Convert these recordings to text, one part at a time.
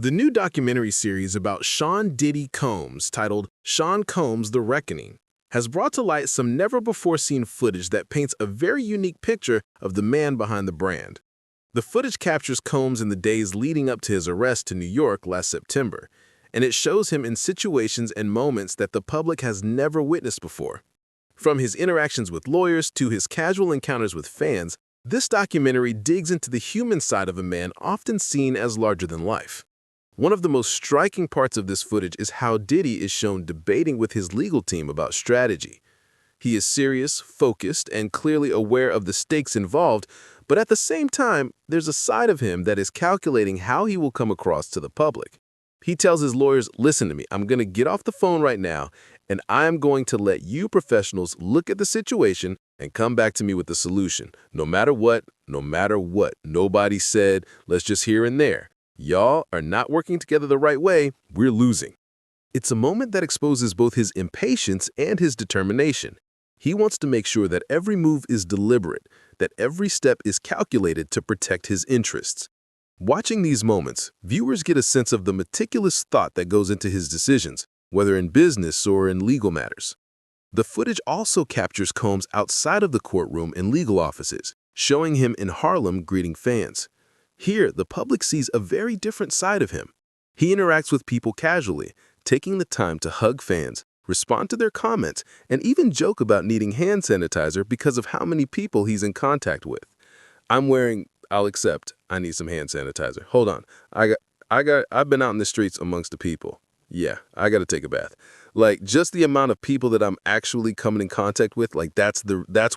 The new documentary series about Sean Diddy Combs, titled Sean Combs: The Reckoning, has brought to light some never-before-seen footage that paints a very unique picture of the man behind the brand. The footage captures Combs in the days leading up to his arrest in New York last September, and it shows him in situations and moments that the public has never witnessed before. From his interactions with lawyers to his casual encounters with fans, this documentary digs into the human side of a man often seen as larger than life. One of the most striking parts of this footage is how Diddy is shown debating with his legal team about strategy. He is serious, focused, and clearly aware of the stakes involved, but at the same time, there's a side of him that is calculating how he will come across to the public. He tells his lawyers, "Listen to me, I'm going to get off the phone right now, and I'm going to let you professionals look at the situation and come back to me with the solution. No matter what, no matter what. Nobody said, let's just here and there. Y'all are not working together the right way, we're losing." It's a moment that exposes both his impatience and his determination. He wants to make sure that every move is deliberate, that every step is calculated to protect his interests. Watching these moments, viewers get a sense of the meticulous thought that goes into his decisions, whether in business or in legal matters. The footage also captures Combs outside of the courtroom in legal offices, showing him in Harlem greeting fans. Here, the public sees a very different side of him. He interacts with people casually, taking the time to hug fans, respond to their comments, and even joke about needing hand sanitizer because of how many people he's in contact with. I'll accept, I need some hand sanitizer. Hold on, I've been out in the streets amongst the people. Yeah, I gotta take a bath. Like, just the amount of people that I'm actually coming in contact with, like that's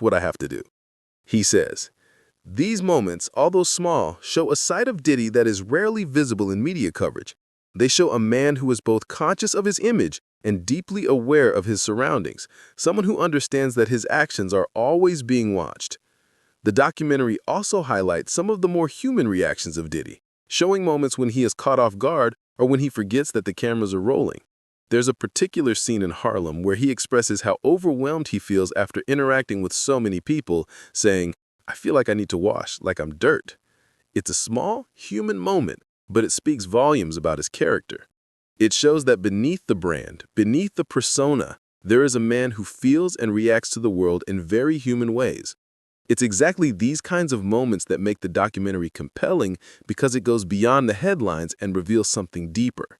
what I have to do. He says, "These moments, although small, show a side of Diddy that is rarely visible in media coverage. They show a man who is both conscious of his image and deeply aware of his surroundings, someone who understands that his actions are always being watched." The documentary also highlights some of the more human reactions of Diddy, showing moments when he is caught off guard or when he forgets that the cameras are rolling. There's a particular scene in Harlem where he expresses how overwhelmed he feels after interacting with so many people, saying, "I feel like I need to wash, like I'm dirt." It's a small, human moment, but it speaks volumes about his character. It shows that beneath the brand, beneath the persona, there is a man who feels and reacts to the world in very human ways. It's exactly these kinds of moments that make the documentary compelling because it goes beyond the headlines and reveals something deeper.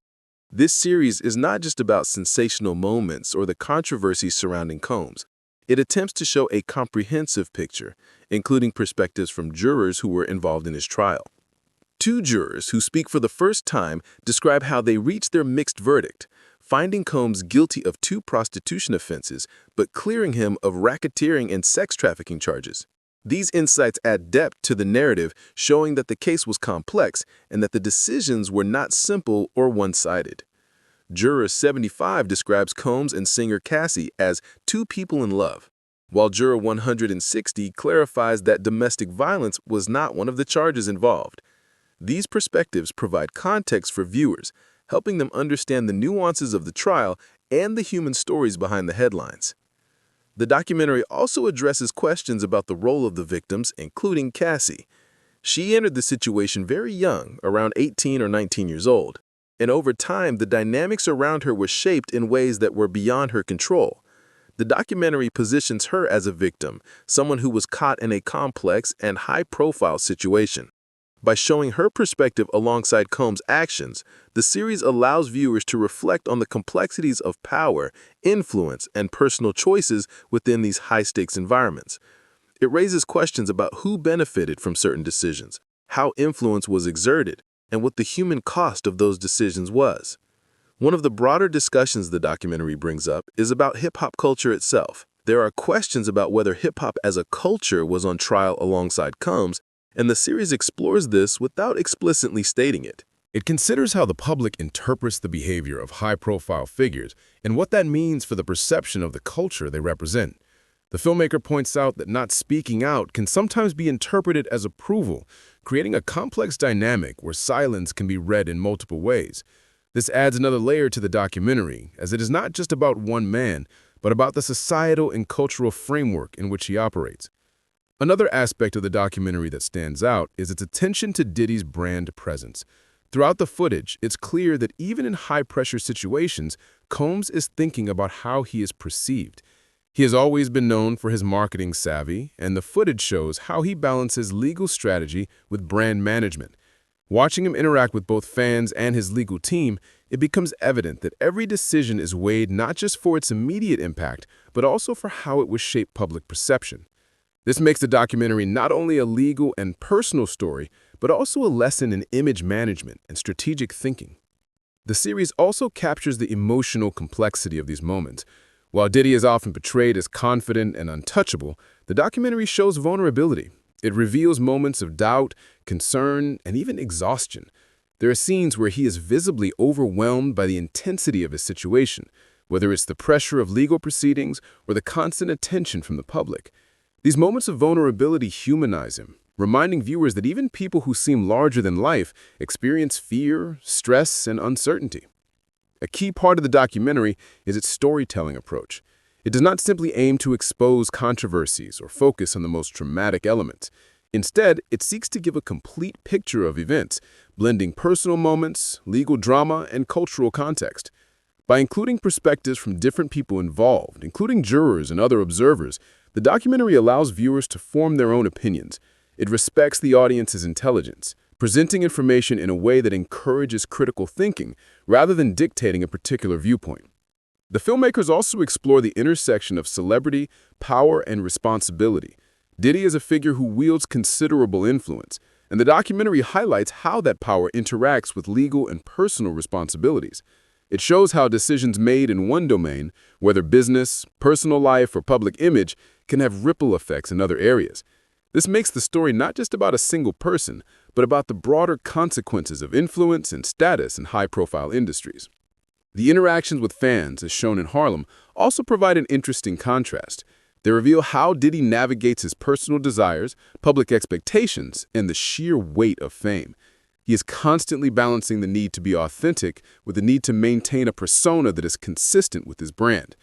This series is not just about sensational moments or the controversies surrounding Combs. It attempts to show a comprehensive picture, including perspectives from jurors who were involved in his trial. Two jurors who speak for the first time describe how they reached their mixed verdict, finding Combs guilty of 2 prostitution offenses, but clearing him of racketeering and sex trafficking charges. These insights add depth to the narrative, showing that the case was complex and that the decisions were not simple or one-sided. Juror 75 describes Combs and singer Cassie as 2 people in love, while Juror 160 clarifies that domestic violence was not one of the charges involved. These perspectives provide context for viewers, helping them understand the nuances of the trial and the human stories behind the headlines. The documentary also addresses questions about the role of the victims, including Cassie. She entered the situation very young, around 18 or 19 years old, and over time the dynamics around her were shaped in ways that were beyond her control. The documentary positions her as a victim, someone who was caught in a complex and high-profile situation. By showing her perspective alongside Combs' actions, the series allows viewers to reflect on the complexities of power, influence, and personal choices within these high-stakes environments. It raises questions about who benefited from certain decisions, how influence was exerted, and what the human cost of those decisions was. One of the broader discussions the documentary brings up is about hip-hop culture itself. There are questions about whether hip-hop as a culture was on trial alongside Combs, and the series explores this without explicitly stating it. It considers how the public interprets the behavior of high-profile figures and what that means for the perception of the culture they represent. The filmmaker points out that not speaking out can sometimes be interpreted as approval, creating a complex dynamic where silence can be read in multiple ways. This adds another layer to the documentary, as it is not just about one man, but about the societal and cultural framework in which he operates. Another aspect of the documentary that stands out is its attention to Diddy's brand presence. Throughout the footage, it's clear that even in high-pressure situations, Combs is thinking about how he is perceived. He has always been known for his marketing savvy, and the footage shows how he balances legal strategy with brand management. Watching him interact with both fans and his legal team, it becomes evident that every decision is weighed not just for its immediate impact, but also for how it will shape public perception. This makes the documentary not only a legal and personal story, but also a lesson in image management and strategic thinking. The series also captures the emotional complexity of these moments. While Diddy is often portrayed as confident and untouchable, the documentary shows vulnerability. It reveals moments of doubt, concern, and even exhaustion. There are scenes where he is visibly overwhelmed by the intensity of his situation, whether it's the pressure of legal proceedings or the constant attention from the public. These moments of vulnerability humanize him, reminding viewers that even people who seem larger than life experience fear, stress, and uncertainty. A key part of the documentary is its storytelling approach. It does not simply aim to expose controversies or focus on the most traumatic elements. Instead, it seeks to give a complete picture of events, blending personal moments, legal drama, and cultural context. By including perspectives from different people involved, including jurors and other observers, the documentary allows viewers to form their own opinions. It respects the audience's intelligence, presenting information in a way that encourages critical thinking rather than dictating a particular viewpoint. The filmmakers also explore the intersection of celebrity, power, and responsibility. Diddy is a figure who wields considerable influence, and the documentary highlights how that power interacts with legal and personal responsibilities. It shows how decisions made in one domain, whether business, personal life, or public image, can have ripple effects in other areas. This makes the story not just about a single person, but about the broader consequences of influence and status in high-profile industries. The interactions with fans, as shown in Harlem, also provide an interesting contrast. They reveal how Diddy navigates his personal desires, public expectations, and the sheer weight of fame. He is constantly balancing the need to be authentic with the need to maintain a persona that is consistent with his brand.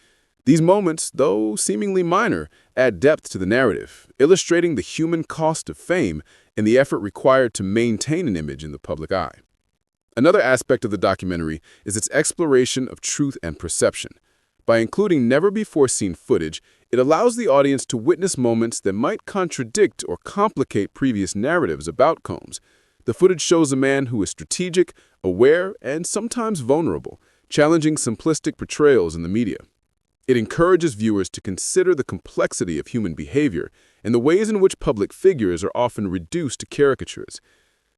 These moments, though seemingly minor, add depth to the narrative, illustrating the human cost of fame and the effort required to maintain an image in the public eye. Another aspect of the documentary is its exploration of truth and perception. By including never-before-seen footage, it allows the audience to witness moments that might contradict or complicate previous narratives about Combs. The footage shows a man who is strategic, aware, and sometimes vulnerable, challenging simplistic portrayals in the media. It encourages viewers to consider the complexity of human behavior and the ways in which public figures are often reduced to caricatures.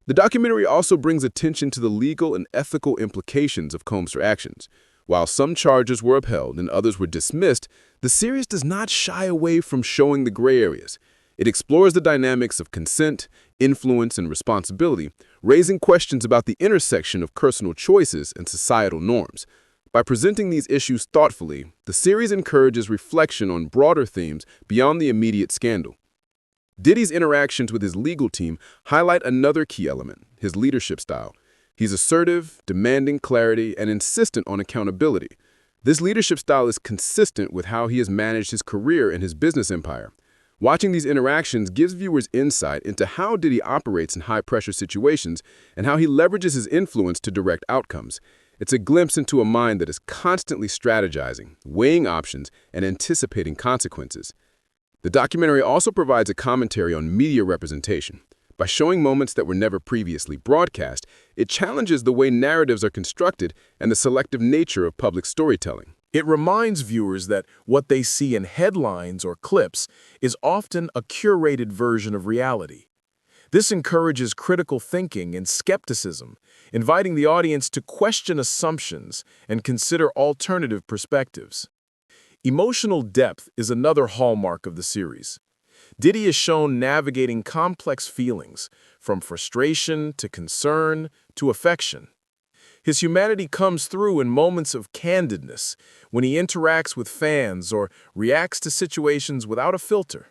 The documentary also brings attention to the legal and ethical implications of Combs' actions. While some charges were upheld and others were dismissed, the series does not shy away from showing the gray areas. It explores the dynamics of consent, influence, and responsibility, raising questions about the intersection of personal choices and societal norms. By presenting these issues thoughtfully, the series encourages reflection on broader themes beyond the immediate scandal. Diddy's interactions with his legal team highlight another key element, his leadership style. He's assertive, demanding clarity, and insistent on accountability. This leadership style is consistent with how he has managed his career and his business empire. Watching these interactions gives viewers insight into how Diddy operates in high-pressure situations and how he leverages his influence to direct outcomes. It's a glimpse into a mind that is constantly strategizing, weighing options, and anticipating consequences. The documentary also provides a commentary on media representation. By showing moments that were never previously broadcast, it challenges the way narratives are constructed and the selective nature of public storytelling. It reminds viewers that what they see in headlines or clips is often a curated version of reality. This encourages critical thinking and skepticism, inviting the audience to question assumptions and consider alternative perspectives. Emotional depth is another hallmark of the series. Diddy is shown navigating complex feelings, from frustration to concern to affection. His humanity comes through in moments of candidness, when he interacts with fans or reacts to situations without a filter.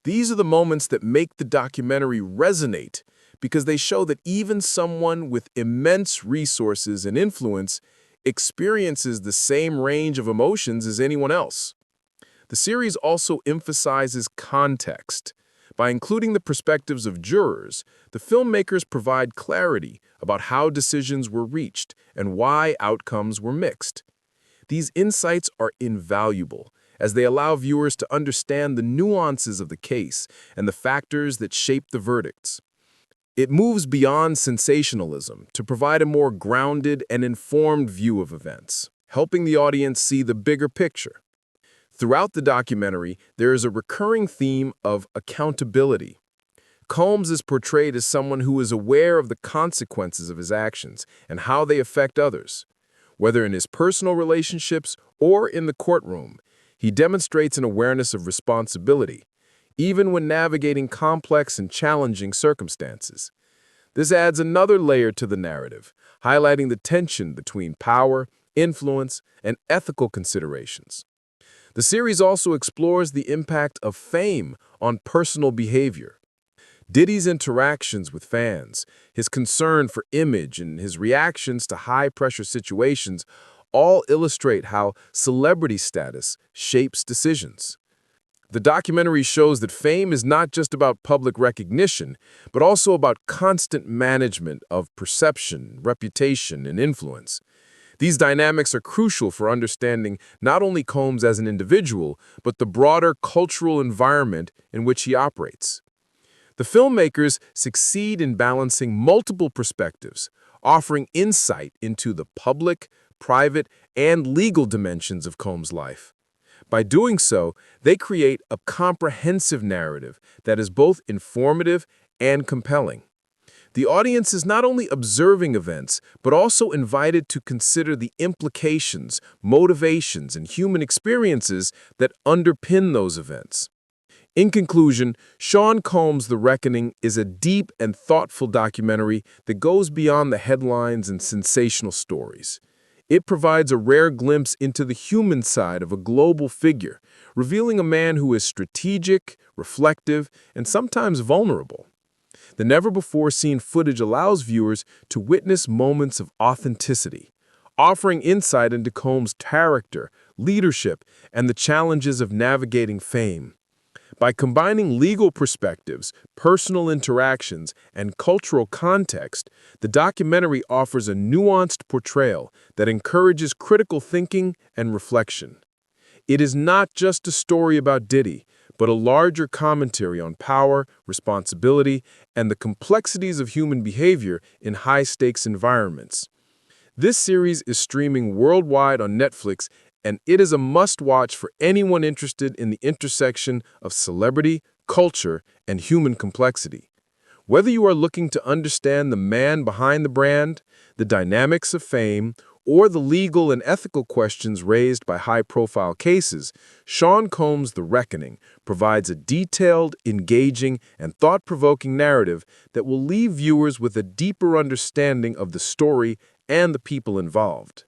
These are the moments that make the documentary resonate because they show that even someone with immense resources and influence experiences the same range of emotions as anyone else. The series also emphasizes context. By including the perspectives of jurors, the filmmakers provide clarity about how decisions were reached and why outcomes were mixed. These insights are invaluable, as they allow viewers to understand the nuances of the case and the factors that shape the verdicts. It moves beyond sensationalism to provide a more grounded and informed view of events, helping the audience see the bigger picture. Throughout the documentary, there is a recurring theme of accountability. Combs is portrayed as someone who is aware of the consequences of his actions and how they affect others. Whether in his personal relationships or in the courtroom, he demonstrates an awareness of responsibility, even when navigating complex and challenging circumstances. This adds another layer to the narrative, highlighting the tension between power, influence, and ethical considerations. The series also explores the impact of fame on personal behavior. Diddy's interactions with fans, his concern for image, and his reactions to high-pressure situations all illustrate how celebrity status shapes decisions. The documentary shows that fame is not just about public recognition, but also about constant management of perception, reputation, and influence. These dynamics are crucial for understanding not only Combs as an individual, but the broader cultural environment in which he operates. The filmmakers succeed in balancing multiple perspectives, offering insight into the public, private, and legal dimensions of Combs' life. By doing so, they create a comprehensive narrative that is both informative and compelling. The audience is not only observing events, but also invited to consider the implications, motivations, and human experiences that underpin those events. In conclusion, Sean Combs' The Reckoning is a deep and thoughtful documentary that goes beyond the headlines and sensational stories. It provides a rare glimpse into the human side of a global figure, revealing a man who is strategic, reflective, and sometimes vulnerable. The never-before-seen footage allows viewers to witness moments of authenticity, offering insight into Combs' character, leadership, and the challenges of navigating fame. By combining legal perspectives, personal interactions, and cultural context, the documentary offers a nuanced portrayal that encourages critical thinking and reflection. It is not just a story about Diddy, but a larger commentary on power, responsibility, and the complexities of human behavior in high-stakes environments. This series is streaming worldwide on Netflix, and it is a must-watch for anyone interested in the intersection of celebrity, culture, and human complexity. Whether you are looking to understand the man behind the brand, the dynamics of fame, or the legal and ethical questions raised by high-profile cases, Sean Combs' The Reckoning provides a detailed, engaging, and thought-provoking narrative that will leave viewers with a deeper understanding of the story and the people involved.